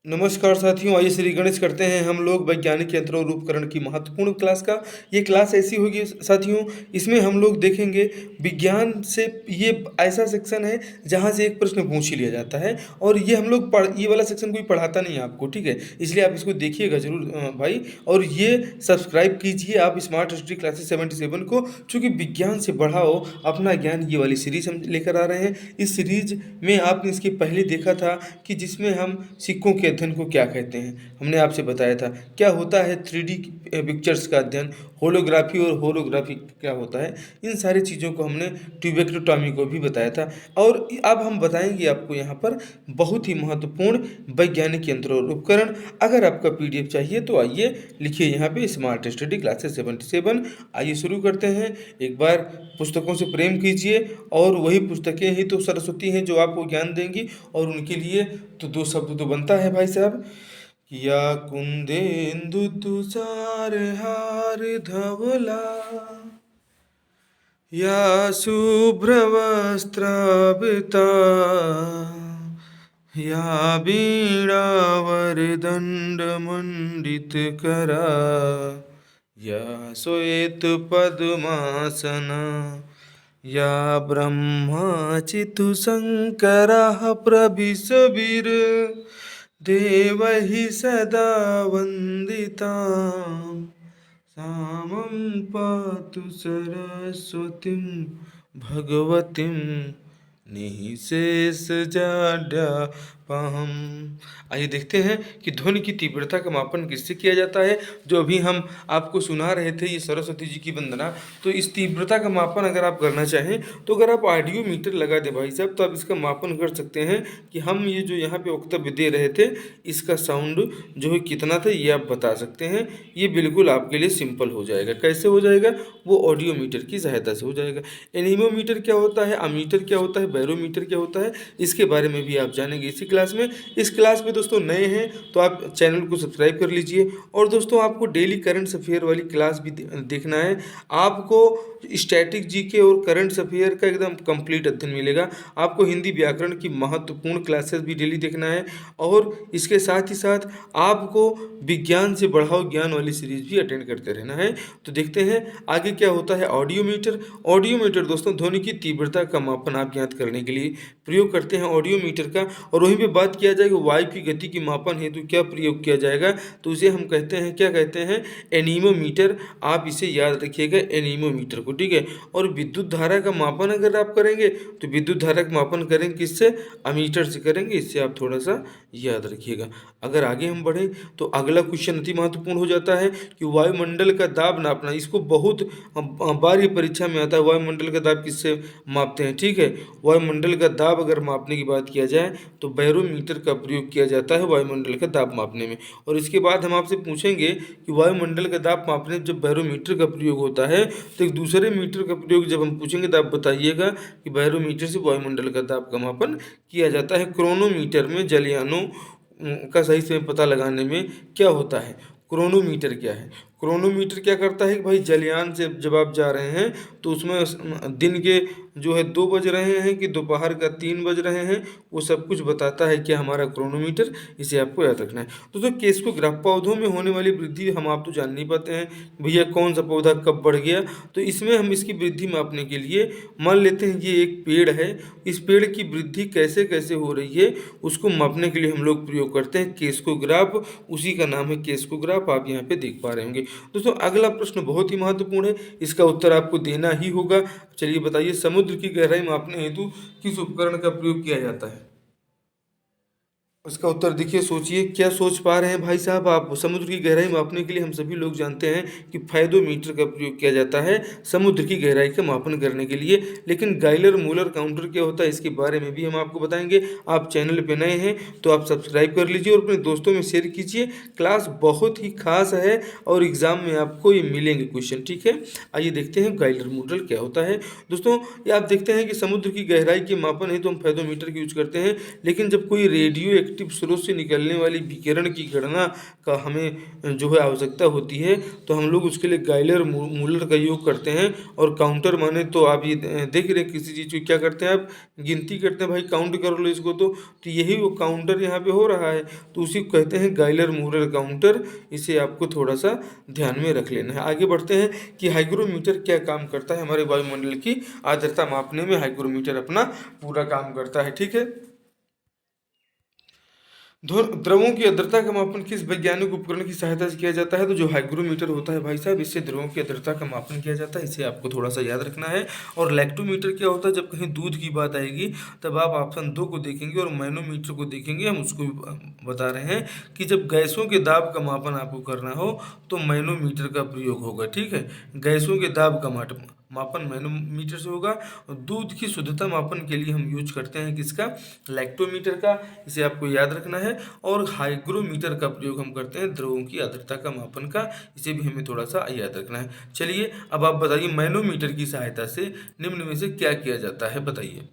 नमस्कार साथियों, आइए श्री गणेश करते हैं हम लोग वैज्ञानिक यंत्र और उपकरण की महत्वपूर्ण क्लास का। ये क्लास ऐसी होगी साथियों, इसमें हम लोग देखेंगे विज्ञान से। ये ऐसा सेक्शन है जहाँ से एक प्रश्न पूछ ही लिया जाता है, और ये हम लोग ये वाला सेक्शन कोई पढ़ाता नहीं है आपको, ठीक है। इसलिए आप इसको देखिएगा जरूर भाई। और ये सब्सक्राइब कीजिए आप स्मार्ट हिस्ट्री क्लासेस 77 को, चूँकि विज्ञान से बढ़ाओ अपना ज्ञान, ये वाली सीरीज हम लेकर आ रहे हैं। इस सीरीज में आपने इसके पहले देखा था कि जिसमें हम सिक्कों के अध्ययन को क्या कहते हैं, हमने आपसे बताया था क्या होता है 3D पिक्चर्स का अध्ययन, होलोग्राफी और होलोग्राफी क्या होता है। इन सारी चीज़ों को हमने ट्यूबेक्टोटॉमी को भी बताया था। और अब हम बताएंगे आपको यहाँ पर बहुत ही महत्वपूर्ण वैज्ञानिक यंत्र और उपकरण। अगर आपका PDF चाहिए तो आइए लिखिए यहाँ पे स्मार्ट स्टडी क्लासेस 77। आइए शुरू करते हैं। एक बार पुस्तकों से प्रेम कीजिए, और वही पुस्तकें ही तो सरस्वती हैं जो आपको ज्ञान देंगी। और उनके लिए तो दो शब्द तो बनता है भाई साहब, या कुंदेन्दु तुषार हार धवला, या शुभ्रवस्त्रावृता, या वीणावरदण्डमण्डितकरा, या श्वेतपद्मासना, या ब्रह्माचितुशङ्करः प्रविशभिर् देवैः सदा वन्दितां, सामं पातु सरस्वतीं भगवतीं निःशेषजाड्यापहम्। आइए देखते हैं कि ध्वनि की तीव्रता का मापन किससे किया जाता है। जो अभी हम आपको सुना रहे थे ये सरस्वती जी की वंदना, तो इस तीव्रता का मापन अगर आप करना चाहें तो अगर आप ऑडियो मीटर लगा दें भाई साहब, तो आप इसका मापन कर सकते हैं कि हम ये जो यहाँ पे वक्तव्य दे रहे थे इसका साउंड जो है कितना था, ये आप बता सकते हैं। ये बिल्कुल आपके लिए सिंपल हो जाएगा। कैसे हो जाएगा? वो ऑडियो मीटर की सहायता से हो जाएगा। एनीमोमीटर क्या होता है, अमीटर क्या होता है, बैरोमीटर क्या होता है, इसके बारे में भी आप जानेंगे इसी क्लास में। इस क्लास में दोस्तों नए हैं तो आप चैनल को सब्सक्राइब कर लीजिए। और दोस्तों आपको डेली करंट अफेयर वाली क्लास भी देखना है। आपको स्टैटिक जीके और करंट अफेयर का एकदम कंप्लीट अध्ययन मिलेगा। आपको हिंदी व्याकरण की महत्वपूर्ण क्लासेस भी डेली देखना है, और इसके साथ ही साथ आपको विज्ञान से बढ़ाओ ज्ञान वाली सीरीज भी अटेंड करते रहना है। तो देखते हैं आगे क्या होता है। ऑडियोमीटर। ऑडियोमीटर दोस्तों ध्वनि की तीव्रता का मापन आप ज्ञात करने के लिए प्रयोग करते हैं ऑडियोमीटर का। और वहीं पे बात किया जाएगा वायु की गति की मापन हेतु क्या प्रयोग किया जाएगा, तो उसे हम कहते हैं, क्या कहते हैं, एनीमोमीटर। आप इसे याद रखिएगा, एनीमोमीटर को, ठीक है। और विद्युत धारा का मापन अगर आप करेंगे तो विद्युत धारा का मापन करेंगे किससे? अमीटर से करेंगे। इससे आप थोड़ा सा याद रखिएगा। अगर आगे हम बढ़ें तो अगला क्वेश्चन अति महत्वपूर्ण हो जाता है कि वायुमंडल का दाब नापना। इसको बहुत बार ये परीक्षा में आता है, वायुमंडल का दाब किससे मापते हैं, ठीक है। वायुमंडल का दाब अगर मापने की बात किया जाए तो बैरोमीटर का प्रयोग किया जाता है वायुमंडल का दाब मापने में। और इसके बाद हम आपसे पूछेंगे कि वायुमंडल का दाब मापने जब बैरोमीटर का प्रयोग होता है तो एक दूसरे मीटर का प्रयोग जब हम पूछेंगे तो आप बताइएगा कि बैरोमीटर से वायुमंडल का दाब का मापन किया जाता है। क्रोनोमीटर में जलयानों का सही समय पता लगाने में क्या होता है। क्रोनोमीटर क्या है? क्रोनोमीटर क्या करता है कि भाई जलयान से जब आप जा रहे हैं तो उसमें दिन के जो है 2 बज रहे हैं कि दोपहर का 3 बज रहे हैं, वो सब कुछ बताता है क्या हमारा क्रोनोमीटर। इसे आपको याद रखना है। तो केस्कोग्राफ, पौधों में होने वाली वृद्धि हम आप तो जान नहीं पाते हैं भैया कौन सा पौधा कब बढ़ गया। तो इसमें हम इसकी वृद्धि मापने के लिए मान लेते हैं ये एक पेड़ है, इस पेड़ की वृद्धि कैसे कैसे हो रही है उसको मापने के लिए हम लोग प्रयोग करते हैं केस्कोग्राफ। उसी का नाम है केस्कोग्राफ, आप यहाँ पे देख पा रहे होंगे। दोस्तों अगला प्रश्न बहुत ही महत्वपूर्ण है, इसका उत्तर आपको देना ही होगा। चलिए बताइए, समुद्र की गहराई मापने हेतु किस उपकरण का प्रयोग किया जाता है? उसका उत्तर देखिए, सोचिए क्या सोच पा रहे हैं भाई साहब आप। समुद्र की गहराई मापने के लिए हम सभी लोग जानते हैं कि फायदोमीटर का प्रयोग किया जाता है समुद्र की गहराई का मापन करने के लिए। लेकिन गाइलर मूलर काउंटर क्या होता है इसके बारे में भी हम आपको बताएंगे। आप चैनल पे नए हैं तो आप सब्सक्राइब कर लीजिए और अपने दोस्तों में शेयर कीजिए। क्लास बहुत ही खास है और एग्जाम में आपको ये मिलेंगे क्वेश्चन, ठीक है। आइए देखते हैं गाइलर मूलर क्या होता है। दोस्तों ये आप देखते हैं कि समुद्र की गहराई के मापन है तो हम फायदोमीटर की यूज करते हैं। लेकिन जब कोई रेडियो इलेक्ट्रिक स्रोत से निकलने वाली विकिरण की गणना का हमें जो है आवश्यकता होती है, तो हम लोग उसके लिए गाइलर मूलर का योग करते हैं। और काउंटर माने तो आप ये देख रहे हैं किसी चीज़ को क्या करते हैं, आप गिनती करते हैं, भाई काउंट कर लो इसको, तो यही वो काउंटर यहाँ पे हो रहा है, तो उसी को कहते हैं गाइलर मूलर काउंटर। इसे आपको थोड़ा सा ध्यान में रख लेना है। आगे बढ़ते हैं कि हाइग्रोमीटर क्या काम करता है। हमारे वायुमंडल की आर्द्रता मापने में हाइग्रोमीटर अपना पूरा काम करता है। ठीक है, द्रवों की आर्द्रता का मापन किस वैज्ञानिक उपकरण की सहायता से किया जाता है, तो जो हाइग्रोमीटर होता है भाई साहब, इससे द्रवों की आर्द्रता का मापन किया जाता है। इसे आपको थोड़ा सा याद रखना है। और लैक्टोमीटर क्या होता है, जब कहीं दूध की बात आएगी तब आप ऑप्शन 2 को देखेंगे और मैनोमीटर को देखेंगे। हम उसको भी बता रहे हैं कि जब गैसों के दाब का मापन आपको करना हो तो मैनोमीटर का प्रयोग होगा। ठीक है, गैसों के दाब का मापन मैनोमीटर से होगा। और दूध की शुद्धता मापन के लिए हम यूज करते हैं किसका, लैक्टोमीटर का। इसे आपको याद रखना है। और हाइग्रोमीटर का प्रयोग हम करते हैं द्रवों की आर्द्रता का मापन का। इसे भी हमें थोड़ा सा याद रखना है। चलिए अब आप बताइए मैनोमीटर की सहायता से निम्न में से क्या किया जाता है, बताइए।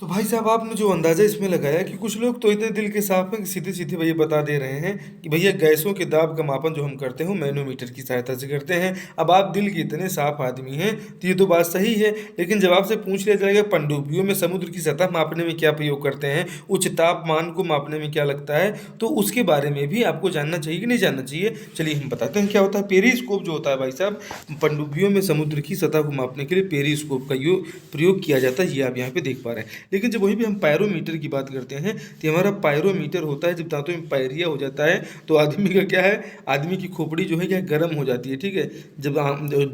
तो भाई साहब आपने जो अंदाज़ा इसमें लगाया कि कुछ लोग तो इतने दिल के साफ हैं कि सीधे सीधे भैया बता दे रहे हैं कि भैया गैसों के दाब का मापन जो हम करते हैं मैनोमीटर की सहायता से करते हैं। अब आप दिल के इतने साफ आदमी हैं तो ये तो बात सही है, लेकिन जब आपसे पूछ लिया जाएगा पनडुब्बियों में समुद्र की सतह मापने में क्या प्रयोग करते हैं, उच्च तापमान को मापने में क्या लगता है, तो उसके बारे में भी आपको जानना चाहिए कि नहीं जानना चाहिए। चलिए हम बताते हैं क्या होता है। पेरिस्कोप जो होता है भाई साहब, पनडुब्बियों में समुद्र की सतह को मापने के लिए पेरिस्कोप का प्रयोग किया जाता है, ये आप यहाँ पे देख पा रहे हैं। लेकिन जब वहीं पे हम पायरोमीटर की बात करते हैं तो हमारा पायरोमीटर होता है जब दांतों में पायरिया हो जाता है तो आदमी का क्या है, आदमी की खोपड़ी जो है क्या गर्म हो जाती है। ठीक है, जब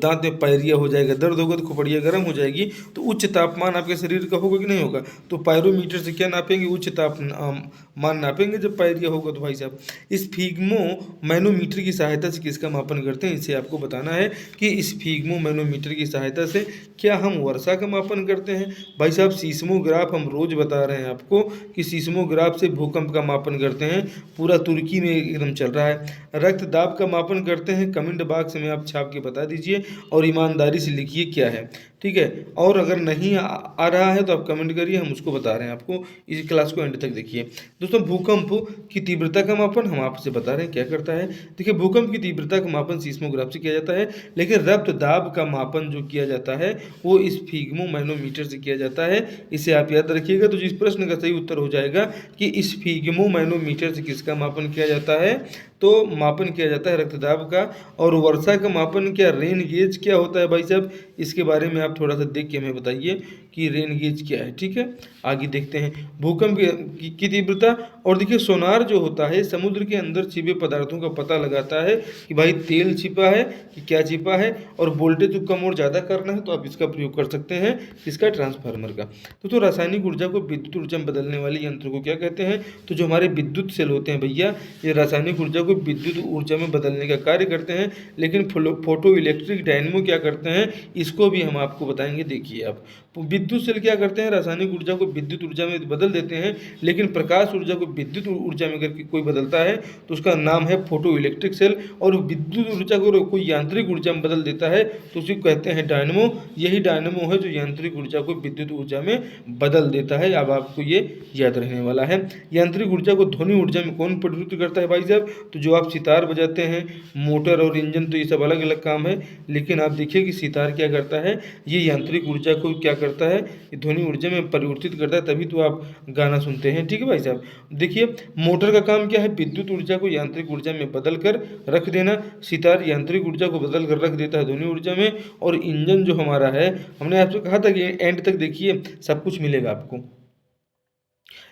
दांत में पायरिया हो जाएगा, दर्द होगा तो खोपड़िया गर्म हो जाएगी, तो उच्च तापमान आपके शरीर का होगा कि नहीं होगा। तो पायरोमीटर से क्या नापेंगे, उच्च तापमान नापेंगे जब पायरिया होगा। तो भाई साहब इस फिग्मो मैनोमीटर की सहायता से किसका मापन करते हैं, इसे आपको बताना है कि इस फिग्मो मैनोमीटर की सहायता से क्या हम वर्षा का मापन करते हैं। भाई साहब सीस्मोग्राफ हम रोज बता रहे हैं आपको कि सीस्मोग्राफ से भूकंप का मापन करते हैं, पूरा तुर्की में एकदम चल रहा है। रक्त दाब का मापन करते हैं, कमेंट बॉक्स में आप छाप के बता दीजिए और ईमानदारी से लिखिए क्या है। ठीक है, और अगर नहीं आ रहा है तो आप कमेंट करिए, हम उसको बता रहे हैं आपको। इस क्लास को एंड तक देखिए। दोस्तों भूकंप की तीव्रता का मापन हम आपसे बता रहे हैं क्या करता है। देखिए भूकंप की तीव्रता का मापन सीस्मोग्राफ से किया जाता है, लेकिन रक्त दाब का मापन जो किया जाता है वो इस फिग्मो मैनोमीटर से किया जाता है। इसे आप याद रखिएगा। तो जिस प्रश्न का सही उत्तर हो जाएगा कि इस फिग्मो मैनोमीटर से किसका मापन किया जाता है, तो मापन किया जाता है रक्तदाब का। और वर्षा का मापन क्या, रेन गेज क्या होता है भाई साहब, इसके बारे में आप थोड़ा सा देख के हमें बताइए कि रेन गेज क्या है। ठीक है, आगे देखते हैं भूकंप की तीव्रता। और देखिए सोनार जो होता है समुद्र के अंदर छिपे पदार्थों का पता लगाता है कि भाई तेल छिपा है कि क्या छिपा है, और वोल्टेज को कम और ज़्यादा करना है तो आप इसका प्रयोग कर सकते हैं, इसका ट्रांसफार्मर का। तो रासायनिक ऊर्जा को विद्युत ऊर्जा में बदलने वाले यंत्र को क्या कहते हैं, तो जो हमारे विद्युत सेल होते हैं भैया, ये रासायनिक ऊर्जा को विद्युत ऊर्जा में बदलने का कार्य करते हैं। लेकिन फोटो इलेक्ट्रिक डायनेमो क्या करते हैं, इसको भी हम आपको बताएंगे। देखिए आप विद्युत सेल क्या करते हैं, रासायनिक ऊर्जा को विद्युत ऊर्जा में बदल देते हैं। लेकिन प्रकाश ऊर्जा को विद्युत ऊर्जा में अगर कोई बदलता है तो उसका नाम है फोटो इलेक्ट्रिक सेल। और विद्युत ऊर्जा को कोई यांत्रिक ऊर्जा में बदल देता है तो उसे कहते हैं डायनेमो। यही डायनेमो है जो यांत्रिक ऊर्जा को विद्युत ऊर्जा में बदल देता है। अब आपको ये याद रहने वाला है। यांत्रिक ऊर्जा को ध्वनि ऊर्जा में कौन परिवर्तित करता है भाई साहब, तो जो आप सितार बजाते हैं, मोटर और इंजन, तो ये सब अलग अलग काम है। लेकिन आप देखिए कि सितार क्या करता है, ये यांत्रिक ऊर्जा को क्या करता है, ये ध्वनि ऊर्जा में परिवर्तित करता है, तभी तो आप गाना सुनते हैं। ठीक है भाई साहब, देखिए मोटर का काम क्या है, विद्युत ऊर्जा को यांत्रिक ऊर्जा में बदल कर रख देना। सितार यांत्रिक ऊर्जा को बदल कर रख देता है ध्वनि ऊर्जा में। और इंजन जो हमारा है, हमने आपसे कहा था कि एंड तक देखिए सब कुछ मिलेगा आपको।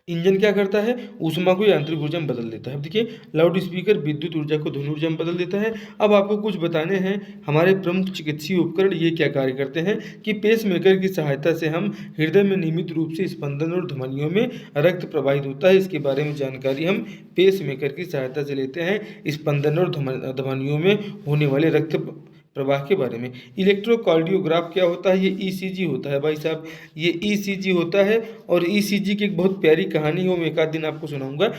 इंजन क्या करता है, ऊष्मा को यांत्रिक ऊर्जा में बदल देता है। अब देखिए लाउड स्पीकर विद्युत ऊर्जा को ध्वनि ऊर्जा में बदल देता है। अब आपको कुछ बताने हैं हमारे प्रमुख चिकित्सीय उपकरण ये क्या कार्य करते हैं, कि पेस मेकर की सहायता से हम हृदय में नियमित रूप से स्पंदन और धमनियों में रक्त प्रवाहित होता है, इसके बारे में जानकारी हम पेस मेकर की सहायता से लेते हैं, स्पंदन और धमनियों में होने वाले रक्त प्रवाह के बारे में। इलेक्ट्रोकार्डियोग्राफ क्या होता है, ये ईसीजी होता है भाई साहब, ये ईसीजी होता है। और ईसीजी की एक बहुत प्यारी कहानी है, वो मैं एक आध दिन आपको सुनाऊंगा,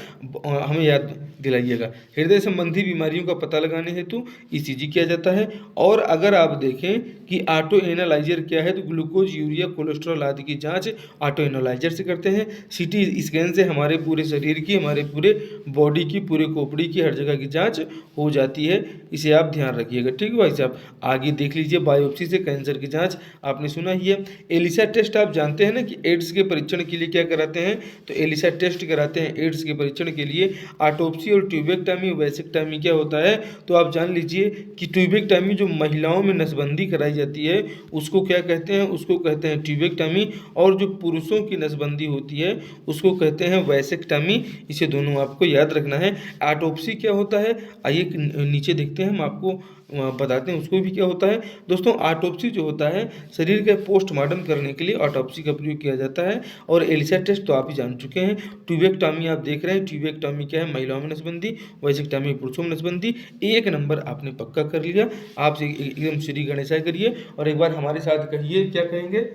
हमें याद दिलाइएगा। हृदय संबंधी बीमारियों का पता लगाने हेतु ईसीजी किया जाता है। और अगर आप देखें कि ऑटो एनालाइजर क्या है, तो ग्लूकोज, यूरिया, कोलेस्ट्रॉल आदि की जांच ऑटो एनालाइजर से करते हैं। सीटी स्कैन से हमारे पूरे शरीर की, हमारे पूरे बॉडी की, पूरे खोपड़ी की, हर जगह की जांच हो जाती है। इसे आप ध्यान रखिएगा, ठीक है भाई साहब। आगे देख लीजिए, बायोप्सी से कैंसर की जांच आपने सुना ही है। एलिसा टेस्ट आप जानते हैं ना कि एड्स के परीक्षण के लिए क्या कराते हैं, तो एलिसा टेस्ट कराते हैं एड्स के परीक्षण के लिए। ऑटोप्सी और ट्यूबेक्टमी, वैसेक्टमी क्या होता है, तो आप जान लीजिए कि ट्यूबेक्टमी जो महिलाओं में नसबंदी कराई जाती है उसको क्या कहते हैं, उसको कहते हैं ट्यूबेक्टमी। और जो पुरुषों की नसबंदी होती है उसको कहते हैं वैसेक्टमी। इसे दोनों आपको याद रखना है। ऑटोप्सी क्या होता है, आइए नीचे देखते हैं, हम आपको बताते हैं उसको भी क्या होता है। दोस्तों ऑटोप्सी जो होता है, शरीर का पोस्टमार्टम करने के लिए ऑटोप्सी का प्रयोग किया जाता है। और एलिसा टेस्ट तो आप ही जान चुके हैं। ट्यूबेक्टमी आप देख रहे हैं, ट्यूबेक्टमी क्या है, महिलाओं में नसबंदी, वैसेक्टमी पुरुषों में नसबंदी। एक नंबर आपने पक्का कर लिया। आप एकदम श्री गणेशाय करिए और एक बार हमारे साथ कहिए, क्या कहेंगे,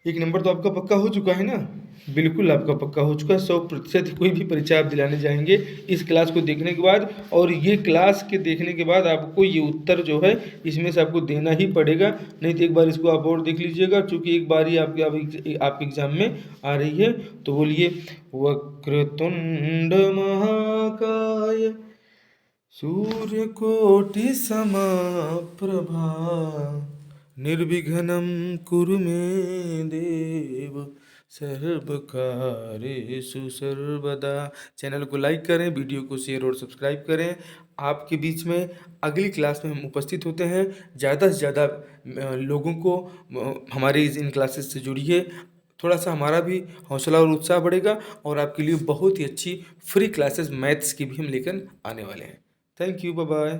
एक नंबर तो आपका पक्का हो चुका है ना। बिल्कुल आपका पक्का हो चुका है 100%। कोई भी परीक्षा आप दिलाने जाएंगे इस क्लास को देखने के बाद, और ये क्लास के देखने के बाद आपको ये उत्तर जो है इसमें से आपको देना ही पड़ेगा। नहीं तो एक बार इसको आप और देख लीजिएगा, चूँकि एक बार ही आपके एग्जाम में आ रही है। तो बोलिए, वक्रतुंड महाकाय सूर्यकोटि समप्रभा निर्विघ्नं कुरु मे देव सर्वकार्येषु सर्वदा। चैनल को लाइक करें, वीडियो को शेयर और सब्सक्राइब करें। आपके बीच में अगली क्लास में हम उपस्थित होते हैं। ज़्यादा से ज़्यादा लोगों को हमारी इन क्लासेस से जुड़िए। थोड़ा सा हमारा भी हौसला और उत्साह बढ़ेगा और आपके लिए बहुत ही अच्छी फ्री क्लासेस मैथ्स की भी हम लेकर आने वाले हैं। Thank you, bye bye.